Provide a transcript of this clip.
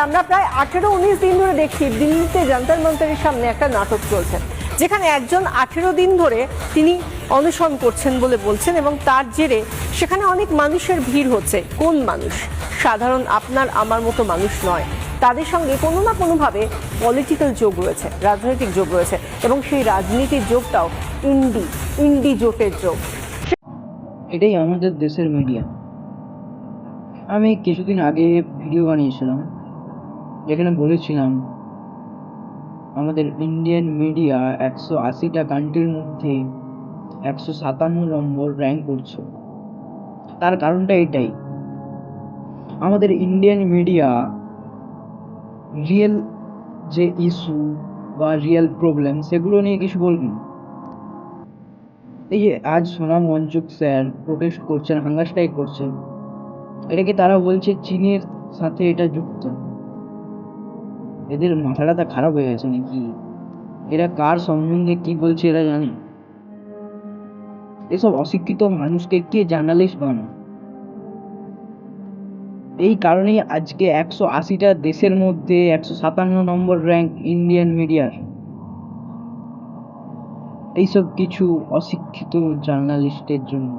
আমরা প্রায় 18-19 দিন ধরে দেখছি দিল্লিতে যন্তর মন্তরের সামনে একটা নাটক চলছে, যেখানে একজন 18 দিন ধরে তিনি অনশন করছেন বলে বলছেন, এবং তার জেরে সেখানে অনেক মানুষের ভিড় হচ্ছে। কোন মানুষ? সাধারণ আপনার আমার মতো মানুষ নয়, তাদের সঙ্গে কোনো না কোনোভাবে পলিটিক্যাল যোগ রয়েছে, রাজনৈতিক যোগ রয়েছে, এবং সেই রাজনীতির যোগটাও ইন্ডি জোটের যোগ। এটাই আমাদের দেশের মিডিয়া। আমি কিছুদিন আগে ভিডিও বানিয়েছিলাম যেখানে বলেছিলাম আমাদের ইন্ডিয়ান মিডিয়া 180টা কান্ট্রির মধ্যে 157 নম্বর র্যাঙ্ক করছে। তার কারণটা এটাই, আমাদের ইন্ডিয়ান মিডিয়া রিয়েল যে ইস্যু বা রিয়েল প্রবলেম সেগুলো নিয়ে কিছু বলবেন। এই যে আজ সোনাম ওয়াংচুক স্যার প্রোটেস্ট করছেন, হাঙ্গার স্ট্রাইক করছেন, এটাকে তারা বলছে চীনের সাথে এটা যুক্ত। এদের মাথাটা খারাপ হয়ে গেছে নাকি? এরা কার সম্বন্ধে কি বলছে এরা জানে? এসব অশিক্ষিত মানুষকে কে জার্নালিস্ট বানায়? এই কারণেই আজকে 180টা দেশের মধ্যে 157 নম্বর র্যাঙ্ক ইন্ডিয়ান মিডিয়ার। এইসব কিছু অশিক্ষিত জার্নালিস্টের জন্য।